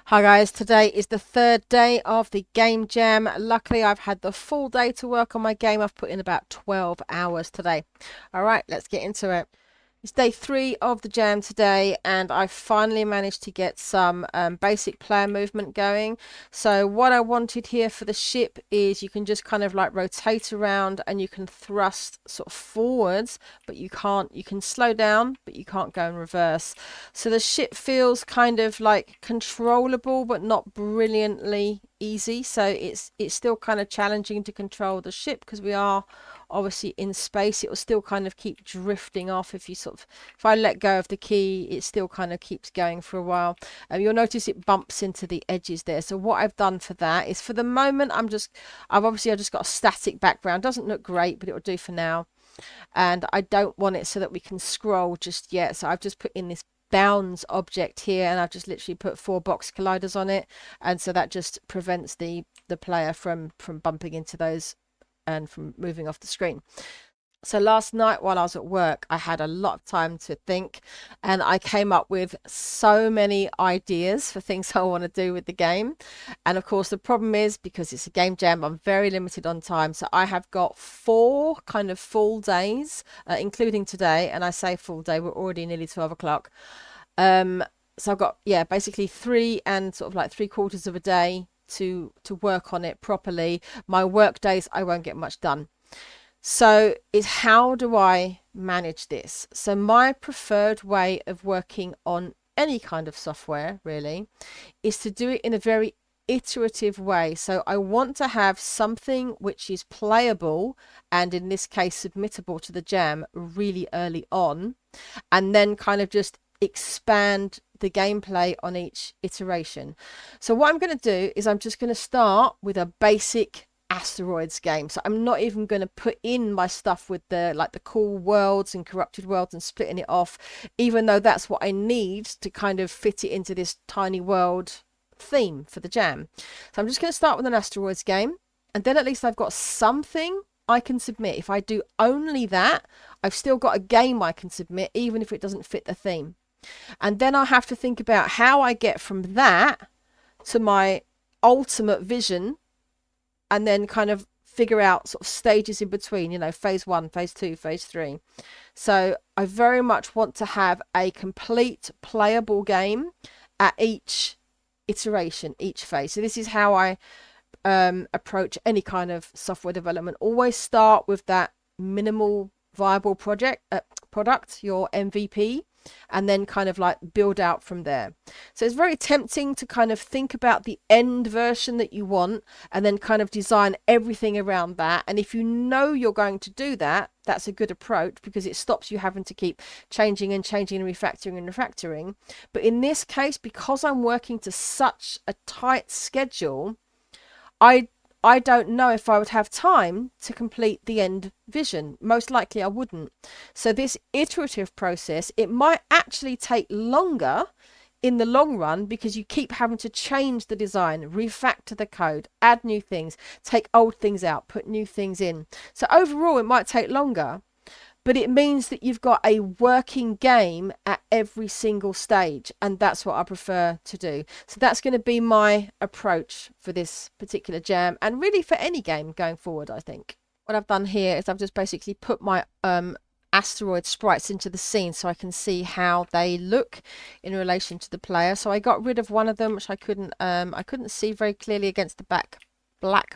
Hi guys, today is the third day of the game jam. Luckily, I've had the full day to work on my game. I've put in about 12 hours today. All right, let's get into it. It's day 3 of the jam today, and I finally managed to get some basic player movement going. So what I wanted here for the ship is you can just kind of like rotate around and you can thrust sort of forwards, but you can slow down, but you can't go in reverse. So the ship feels kind of like controllable, but not brilliantly easy. So it's still kind of challenging to control the ship because we are obviously in space. It will still kind of keep drifting off if I let go of the key, it still kind of keeps going for a while. You'll notice it bumps into the edges there. So what I've done for that is, for the moment, I've just got a static background. Doesn't look great, but it will do for now. And I don't want it so that we can scroll just yet. So I've just put in this bounds object here, and I've just literally put 4 box colliders on it, and so that just prevents the player from bumping into those and from moving off the screen. So last night while I was at work, I had a lot of time to think, and I came up with so many ideas for things I want to do with the game. And of course, the problem is, because it's a game jam, I'm very limited on time. So I have got 4 kind of full days, including today. And I say full day, we're already nearly 12 o'clock. So I've got, yeah, basically 3 and sort of like 3/4 of a day to work on it properly. My work days, I won't get much done. So it's, how do I manage this? So my preferred way of working on any kind of software really is to do it in a very iterative way. So I want to have something which is playable, and in this case submittable to the jam, really early on, and then kind of just expand the gameplay on each iteration. So what I'm going to do is I'm just going to start with a basic Asteroids game. So I'm not even going to put in my stuff with the cool worlds and corrupted worlds and splitting it off, even though that's what I need to kind of fit it into this tiny world theme for the jam. So I'm just going to start with an Asteroids game, and then at least I've got something I can submit. If I do only that, I've still got a game I can submit, even if it doesn't fit the theme. And then I have to think about how I get from that to my ultimate vision, and then kind of figure out sort of stages in between, phase 1, phase 2, phase 3. So I very much want to have a complete playable game at each iteration, each phase. So this is how I approach any kind of software development. Always start with that minimal viable product, your MVP, and then kind of like build out from there. So it's very tempting to kind of think about the end version that you want and then kind of design everything around that. And if you know you're going to do that, that's a good approach, because it stops you having to keep changing and refactoring. But in this case, because I'm working to such a tight schedule, I don't know if I would have time to complete the end vision. Most likely I wouldn't. So this iterative process, it might actually take longer in the long run, because you keep having to change the design, refactor the code, add new things, take old things out, put new things in. So overall it might take longer, but it means that you've got a working game at every single stage, and that's what I prefer to do. So that's going to be my approach for this particular jam, and really for any game going forward, I think. What I've done here is I've just basically put my asteroid sprites into the scene so I can see how they look in relation to the player. So I got rid of one of them, which I couldn't see very clearly against the black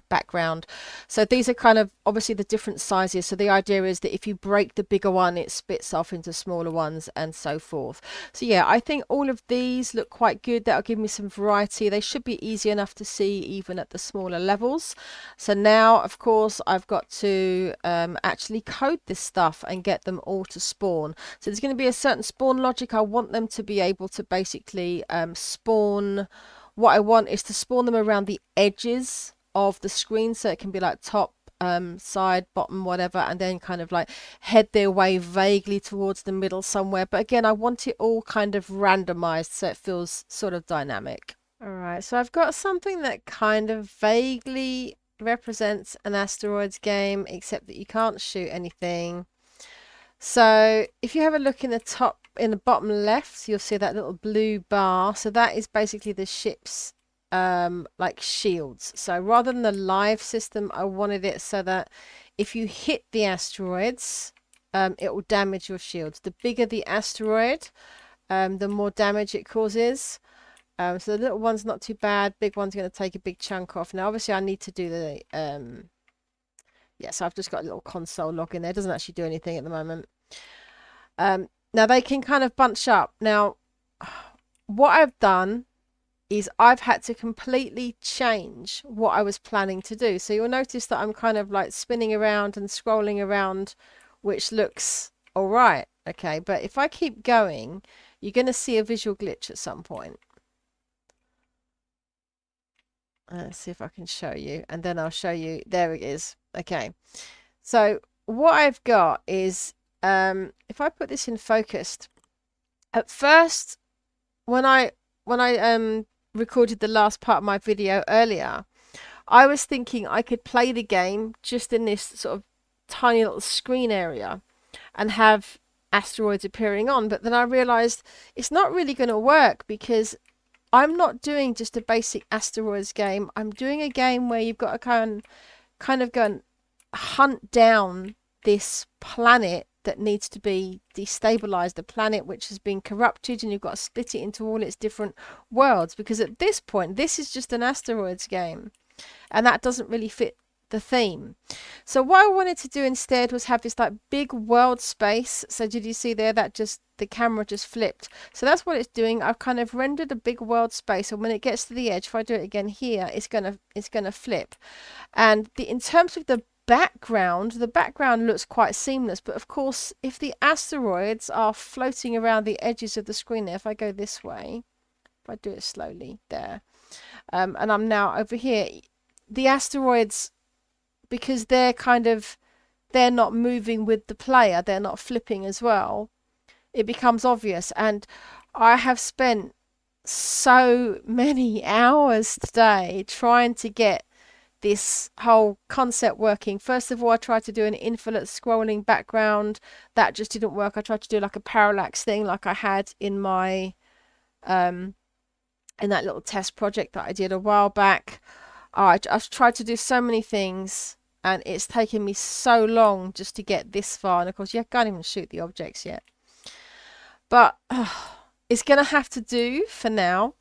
background. So these are kind of obviously the different sizes. So the idea is that if you break the bigger one, it splits off into smaller ones and so forth. So yeah, I think all of these look quite good. That'll give me some variety. They should be easy enough to see even at the smaller levels. So now, of course, I've got to actually code this stuff and get them all to spawn. So there's going to be a certain spawn logic. I want them to be able to basically spawn. What I want is to spawn them around the edges of the screen, so it can be like top, side, bottom, whatever, and then kind of like head their way vaguely towards the middle somewhere. But again, I want it all kind of randomized so it feels sort of dynamic. All right, so I've got something that kind of vaguely represents an Asteroids game, except that you can't shoot anything. So if you have a look in the top in the bottom left, you'll see that little blue bar. So that is basically the ship's like shields. So rather than the live system, I wanted it so that if you hit the asteroids, it will damage your shields. The bigger the asteroid, the more damage it causes. So the little one's not too bad. Big one's going to take a big chunk off. Now, obviously, I need to do the yeah. So I've just got a little console log in there. It doesn't actually do anything at the moment. Now they can kind of bunch up. Now, what I've done is I've had to completely change what I was planning to do. So you'll notice that I'm kind of like spinning around and scrolling around, which looks all right. Okay, but if I keep going, you're going to see a visual glitch at some point. Let's see if I can show you, and then I'll show you. There it is. Okay, so what I've got is if I put this in focused, at first when I recorded the last part of my video earlier, I was thinking I could play the game just in this sort of tiny little screen area and have asteroids appearing on, but then I realized it's not really going to work because I'm not doing just a basic asteroids game. I'm doing a game where you've got to kind of go and hunt down this planet that needs to be destabilized, the planet which has been corrupted, and you've got to split it into all its different worlds, because at this point this is just an asteroids game and that doesn't really fit the theme. So what I wanted to do instead was have this like big world space. So did you see there that just the camera just flipped? So that's what it's doing. I've kind of rendered a big world space, and when it gets to the edge, if I do it again here, it's gonna flip. And in terms of the background looks quite seamless, but of course if the asteroids are floating around the edges of the screen there, if I go this way, if I do it slowly there, and I'm now over here, the asteroids, because they're not moving with the player, they're not flipping as well, it becomes obvious. And I have spent so many hours today trying to get this whole concept working. First of all, I tried to do an infinite scrolling background. That just didn't work. I tried to do like a parallax thing like I had in my in that little test project that I did a while back. I've tried to do so many things, and it's taken me so long just to get this far. And of course, you can't even shoot the objects yet. But it's going to have to do for now.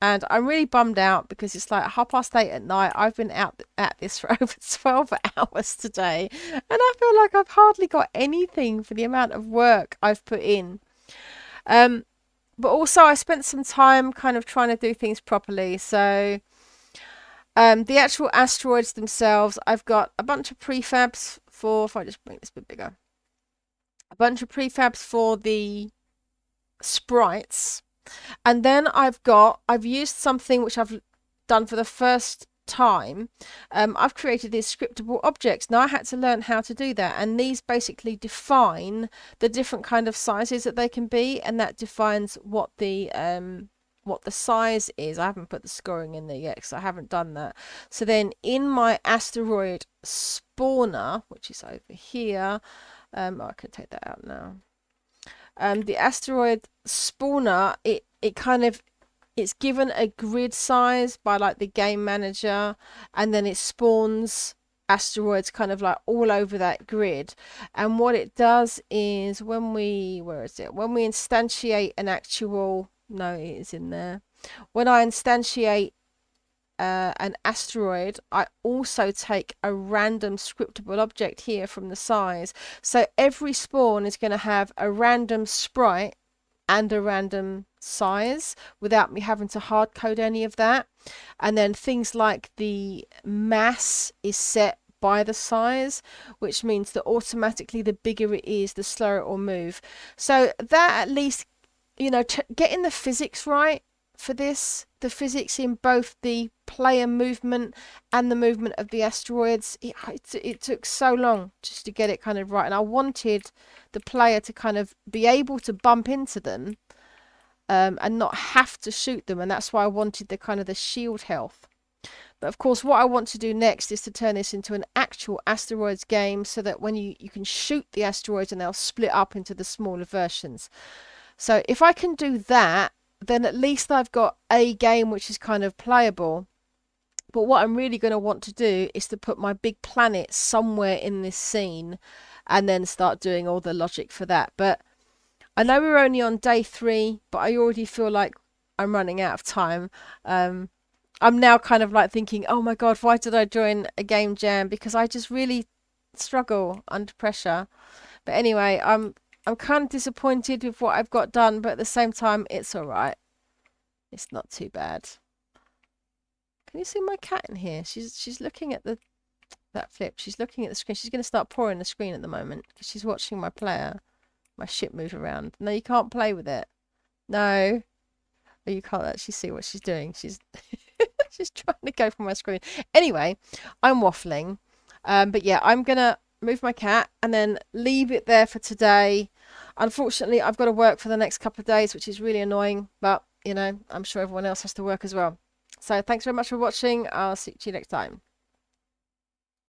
And I'm really bummed out because it's like 8:30 at night. I've been out at this for over 12 hours today. And I feel like I've hardly got anything for the amount of work I've put in. But also I spent some time kind of trying to do things properly. So the actual asteroids themselves, I've got a bunch of prefabs for, if I just make this a bit bigger, a bunch of prefabs for the sprites. And then I've used something which I've done for the first time. I've created these scriptable objects. Now I had to learn how to do that, and these basically define the different kind of sizes that they can be, and that defines what the size is. I haven't put the scoring in there yet because I haven't done that. So then in my asteroid spawner, which is over here, I can take that out now. The asteroid spawner, it's given a grid size by like the game manager, and then it spawns asteroids kind of like all over that grid. And what it does is when we instantiate an actual, no, it is in there. When I instantiate an asteroid, I also take a random scriptable object here from the size. So every spawn is going to have a random sprite and a random size without me having to hard code any of that. And then things like the mass is set by the size, which means that automatically the bigger it is, the slower it will move. So that, at least, you know, getting the physics right for this, the physics in both the player movement and the movement of the asteroids, it took so long just to get it kind of right. And I wanted the player to kind of be able to bump into them and not have to shoot them, and that's why I wanted the kind of the shield health. But of course, what I want to do next is to turn this into an actual asteroids game, so that when you can shoot the asteroids and they'll split up into the smaller versions. So if I can do that, then at least I've got a game which is kind of playable. But what I'm really going to want to do is to put my big planet somewhere in this scene and then start doing all the logic for that. But I know we're only on day 3, but I already feel like I'm running out of time. I'm now kind of like thinking, oh my God, why did I join a game jam? Because I just really struggle under pressure. But anyway, I'm kind of disappointed with what I've got done, but at the same time, it's all right. It's not too bad. Can you see my cat in here? She's looking at that flip. She's looking at the screen. She's going to start pouring the screen at the moment because she's watching my player, my ship move around. No, you can't play with it. No. Oh, you can't actually see what she's doing. She's she's trying to go from my screen. Anyway, I'm waffling. But yeah, I'm going to move my cat and then leave it there for today. Unfortunately, I've got to work for the next couple of days, which is really annoying. But, you know, I'm sure everyone else has to work as well. So thanks very much for watching. I'll see you next time.